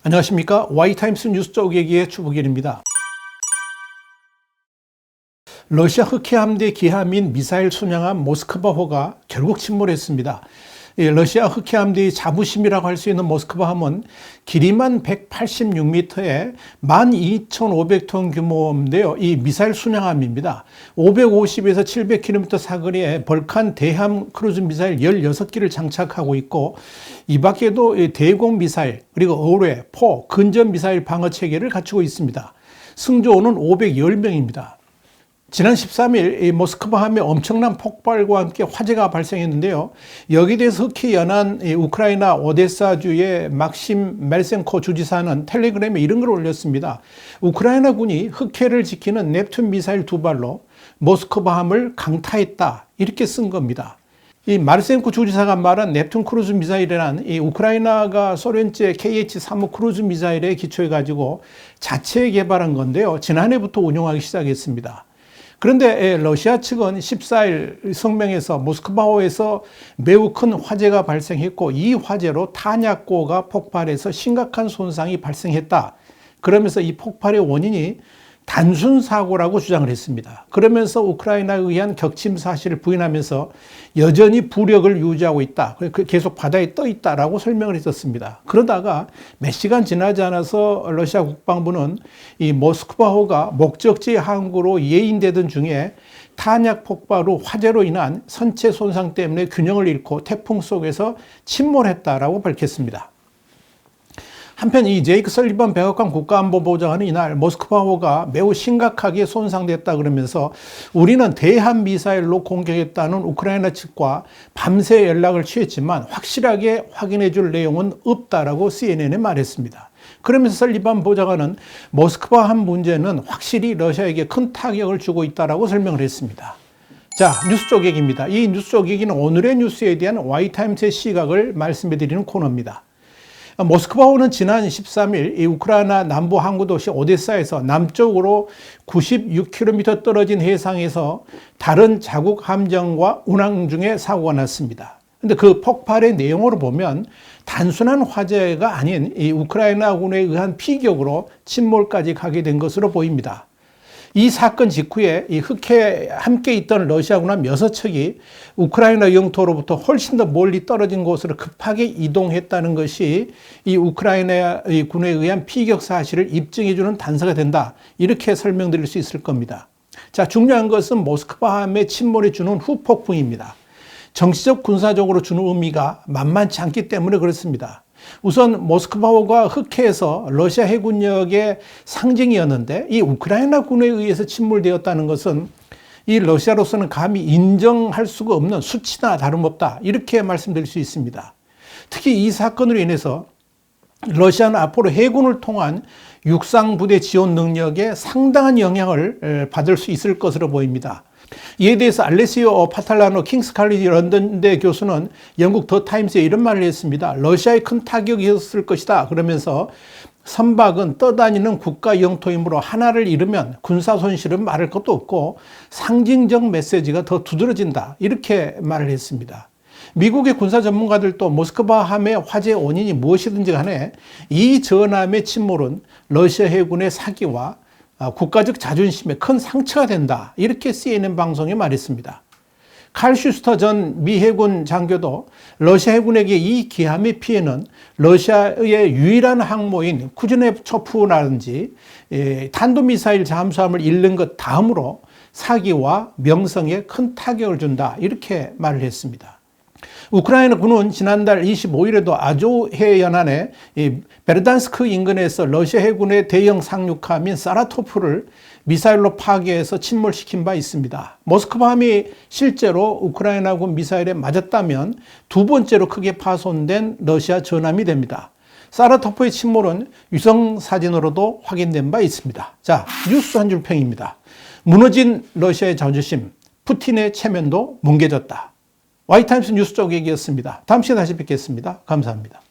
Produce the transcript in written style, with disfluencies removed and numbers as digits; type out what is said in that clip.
안녕하십니까. Y타임스 뉴스 쪼개기의 주부길입니다. 러시아 흑해 함대 기함인 미사일 순양함 모스크바호가 결국 침몰했습니다. 러시아 흑해 함대의 자부심이라고 할 수 있는 모스크바함은 길이만 186m에 12,500톤 규모인데요. 이 미사일 순양함입니다. 550에서 700km 사거리에 벌칸 대함 크루즈 미사일 16기를 장착하고 있고, 이 밖에도 대공 미사일, 그리고 어뢰, 포, 근접 미사일 방어 체계를 갖추고 있습니다. 승조원은 510명입니다. 지난 13일 이 모스크바함에 엄청난 폭발과 함께 화재가 발생했는데요. 여기에 대해서 흑해 연안 우크라이나 오데사주의 막심 멜센코 주지사는 텔레그램에 이런 걸 올렸습니다. 우크라이나군이 흑해를 지키는 넵튠 미사일 2발로 모스크바함을 강타했다, 이렇게 쓴 겁니다. 이 마르센코 주지사가 말한 넵튠 크루즈 미사일이란 이 우크라이나가 소련제 KH-35 크루즈 미사일에 기초해 가지고 자체 개발한 건데요. 지난해부터 운용하기 시작했습니다. 그런데 러시아 측은 14일 성명에서 모스크바호에서 매우 큰 화재가 발생했고, 이 화재로 탄약고가 폭발해서 심각한 손상이 발생했다. 그러면서 이 폭발의 원인이 단순 사고라고 주장을 했습니다. 그러면서 우크라이나에 의한 격침 사실을 부인하면서 여전히 부력을 유지하고 있다, 계속 바다에 떠 있다라고 설명을 했었습니다. 그러다가 몇 시간 지나지 않아서 러시아 국방부는 이 모스크바호가 목적지 항구로 예인되던 중에 탄약 폭발 후 화재로 인한 선체 손상 때문에 균형을 잃고 태풍 속에서 침몰했다라고 밝혔습니다. 한편 이 제이크 설리번 백악관 국가안보보좌관은 이날 모스크바호가 매우 심각하게 손상됐다 그러면서 우리는 대함 미사일로 공격했다는 우크라이나 측과 밤새 연락을 취했지만 확실하게 확인해 줄 내용은 없다라고 CNN에 말했습니다. 그러면서 설리번 보좌관은 모스크바함 문제는 확실히 러시아에게 큰 타격을 주고 있다라고 설명을 했습니다. 자, 뉴스 쪼개기입니다. 이 뉴스 쪼개기는 오늘의 뉴스에 대한 Y타임스의 시각을 말씀해 드리는 코너입니다. 모스크바호는 지난 13일 이 우크라이나 남부 항구 도시 오데사에서 남쪽으로 96km 떨어진 해상에서 다른 자국 함정과 운항 중에 사고가 났습니다. 근데 그 폭발의 내용으로 보면 단순한 화재가 아닌 이 우크라이나군에 의한 피격으로 침몰까지 가게 된 것으로 보입니다. 이 사건 직후에 이 흑해에 함께 있던 러시아군 한 6척이 우크라이나 영토로부터 훨씬 더 멀리 떨어진 곳으로 급하게 이동했다는 것이 이 우크라이나 군에 의한 피격 사실을 입증해주는 단서가 된다, 이렇게 설명드릴 수 있을 겁니다. 자, 중요한 것은 모스크바함의 침몰에 주는 후폭풍입니다. 정치적 군사적으로 주는 의미가 만만치 않기 때문에 그렇습니다. 우선 모스크바호가 흑해에서 러시아 해군력의 상징이었는데 이 우크라이나 군에 의해서 침몰되었다는 것은 이 러시아로서는 감히 인정할 수가 없는 수치나 다름없다, 이렇게 말씀드릴 수 있습니다. 특히 이 사건으로 인해서 러시아는 앞으로 해군을 통한 육상부대 지원 능력에 상당한 영향을 받을 수 있을 것으로 보입니다. 이에 대해서 알레시오 파탈라노 킹스 칼리지 런던대 교수는 영국 더 타임스에 이런 말을 했습니다. 러시아에 큰 타격이 있었을 것이다. 그러면서 선박은 떠다니는 국가 영토이므로 하나를 잃으면 군사 손실은 말할 것도 없고 상징적 메시지가 더 두드러진다, 이렇게 말을 했습니다. 미국의 군사 전문가들도 모스크바함의 화재 원인이 무엇이든지 간에 이 전함의 침몰은 러시아 해군의 사기와 국가적 자존심에 큰 상처가 된다, 이렇게 CNN 방송에 말했습니다. 칼 슈스터 전 미 해군 장교도 러시아 해군에게 이 기함의 피해는 러시아의 유일한 항모인 쿠즈네초프라든지 탄도미사일 잠수함을 잃는 것 다음으로 사기와 명성에 큰 타격을 준다, 이렇게 말을 했습니다. 우크라이나 군은 지난달 25일에도 아조해 연안의 베르단스크 인근에서 러시아 해군의 대형 상륙함인 사라토프를 미사일로 파괴해서 침몰시킨 바 있습니다. 모스크바함이 실제로 우크라이나군 미사일에 맞았다면 두 번째로 크게 파손된 러시아 전함이 됩니다. 사라토프의 침몰은 위성 사진으로도 확인된 바 있습니다. 자, 뉴스 한 줄 평입니다. 무너진 러시아의 자존심, 푸틴의 체면도 뭉개졌다. Y타임스 뉴스 쪼개기였습니다. 다음 시간에 다시 뵙겠습니다. 감사합니다.